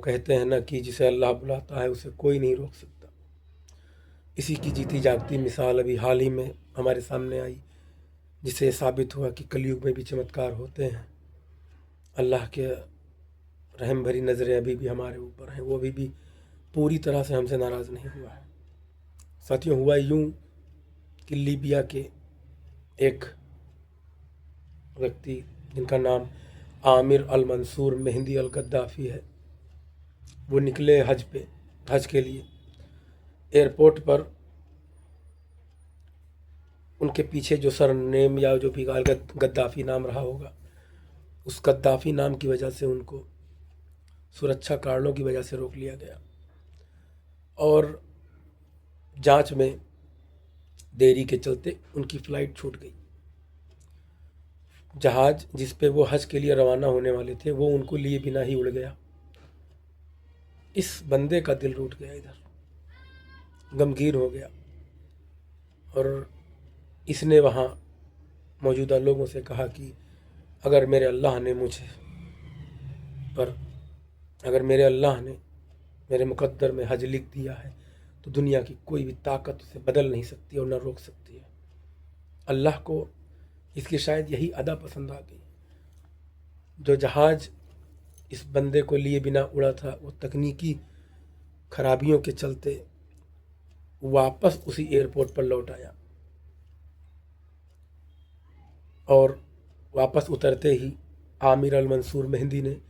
कहते हैं ना कि जिसे अल्लाह बुलाता है उसे कोई नहीं रोक सकता। इसी की जीती जागती मिसाल अभी हाल ही में हमारे सामने आई, जिससे साबित हुआ कि कलयुग में भी चमत्कार होते हैं। अल्लाह के रहम भरी नज़रें अभी भी हमारे ऊपर हैं, वो अभी भी पूरी तरह से हमसे नाराज़ नहीं हुआ है। साथियों, हुआ यूं कि लीबिया के एक व्यक्ति जिनका नाम आमिर अल मंसूर मेहंदी अल गद्दाफ़ी है, वो निकले हज के लिए। एयरपोर्ट पर उनके पीछे जो सरनेम या जो भी गद्दाफ़ी नाम रहा होगा, उस गद्दाफ़ी नाम की वजह से उनको सुरक्षा कारणों की वजह से रोक लिया गया और जांच में देरी के चलते उनकी फ़्लाइट छूट गई। जहाज़ जिस पे वो हज के लिए रवाना होने वाले थे वो उनको लिए बिना ही उड़ गया। इस बंदे का दिल टूट गया, इधर गमगीन हो गया और इसने वहाँ मौजूदा लोगों से कहा कि अगर मेरे अल्लाह ने मेरे मुकद्दर में हज लिख दिया है तो दुनिया की कोई भी ताकत उसे बदल नहीं सकती और न रोक सकती है। अल्लाह को इसकी शायद यही अदा पसंद आ गई। जो जहाज़ इस बंदे को लिए बिना उड़ा था वो तकनीकी खराबियों के चलते वापस उसी एयरपोर्ट पर लौट आया और वापस उतरते ही आमिर अल मंसूर मेहंदी ने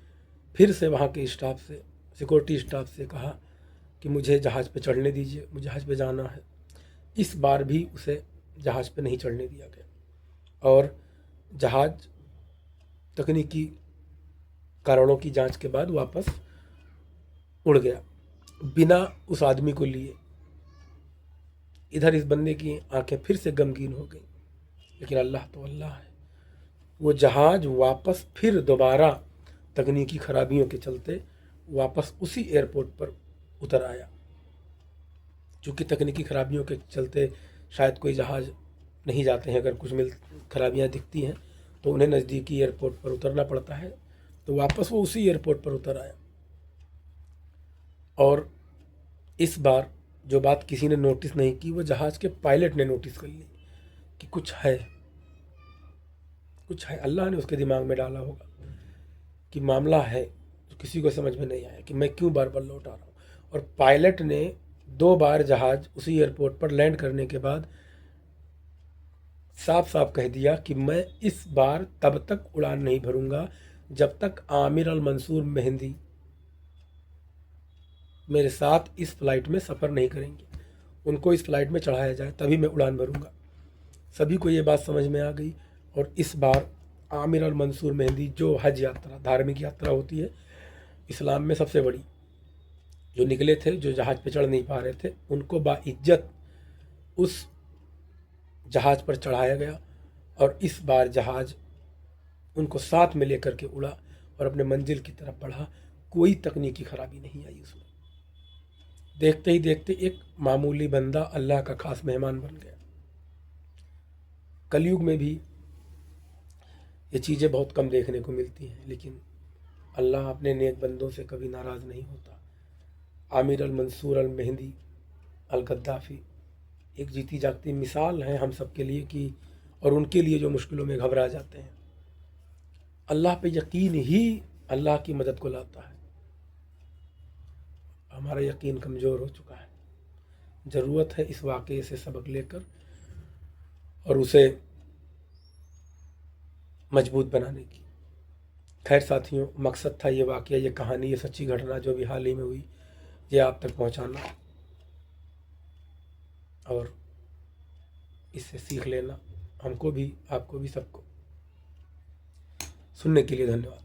फिर से वहाँ के सिक्योरिटी स्टाफ से कहा कि मुझे जहाज़ पे चढ़ने दीजिए, मुझे हज पे जाना है। इस बार भी उसे जहाज़ पे नहीं चढ़ने दिया गया और जहाज़ तकनीकी कारणों की जांच के बाद वापस उड़ गया बिना उस आदमी को लिए। इधर इस बंदे की आंखें फिर से गमगीन हो गई, लेकिन अल्लाह तो अल्लाह है। वो जहाज़ वापस फिर दोबारा तकनीकी खराबियों के चलते वापस उसी एयरपोर्ट पर उतर आया। चूँकि तकनीकी खराबियों के चलते शायद कोई जहाज़ नहीं जाते हैं, अगर कुछ खराबियाँ दिखती हैं तो उन्हें नज़दीकी एयरपोर्ट पर उतरना पड़ता है, तो वापस वो उसी एयरपोर्ट पर उतर आया। और इस बार जो बात किसी ने नोटिस नहीं की, वो जहाज़ के पायलट ने नोटिस कर ली कि कुछ है। अल्लाह ने उसके दिमाग में डाला होगा कि मामला है, तो किसी को समझ में नहीं आया कि मैं क्यों बार बार लौट आ रहा हूँ। और पायलट ने 2 बार जहाज़ उसी एयरपोर्ट पर लैंड करने के बाद साफ साफ कह दिया कि मैं इस बार तब तक उड़ान नहीं भरूंगा जब तक आमिर अल मंसूर मेहंदी मेरे साथ इस फ्लाइट में सफ़र नहीं करेंगे। उनको इस फ्लाइट में चढ़ाया जाए तभी मैं उड़ान भरूंगा। सभी को ये बात समझ में आ गई और इस बार आमिर अल मंसूर मेहंदी, जो हज यात्रा धार्मिक यात्रा होती है इस्लाम में सबसे बड़ी, जो निकले थे, जो जहाज़ पे चढ़ नहीं पा रहे थे, उनको बाइज्जत उस जहाज़ पर चढ़ाया गया और इस बार जहाज़ उनको साथ में लेकर के उड़ा और अपने मंजिल की तरफ बढ़ा। कोई तकनीकी खराबी नहीं आई उसमें। देखते ही देखते एक मामूली बंदा अल्लाह का खास मेहमान बन गया। कलयुग में भी ये चीज़ें बहुत कम देखने को मिलती हैं, लेकिन अल्लाह अपने नेक बंदों से कभी नाराज़ नहीं होता। आमिर अल मंसूर अल मेहंदी अल गद्दाफ़ी एक जीती जागती मिसाल है हम सब के लिए कि, और उनके लिए जो मुश्किलों में घबरा जाते हैं, अल्लाह पे यकीन ही अल्लाह की मदद को लाता है। हमारा यकीन कमज़ोर हो चुका है। ज़रूरत है इस वाक़ये से सबक लेकर और उसे मजबूत बनाने की। खैर साथियों, मकसद था ये वाक़या, ये कहानी, ये सच्ची घटना जो भी हाल ही में हुई, ये आप तक पहुंचाना और इससे सीख लेना। हमको भी, आपको भी, सबको। सुनने के लिए धन्यवाद।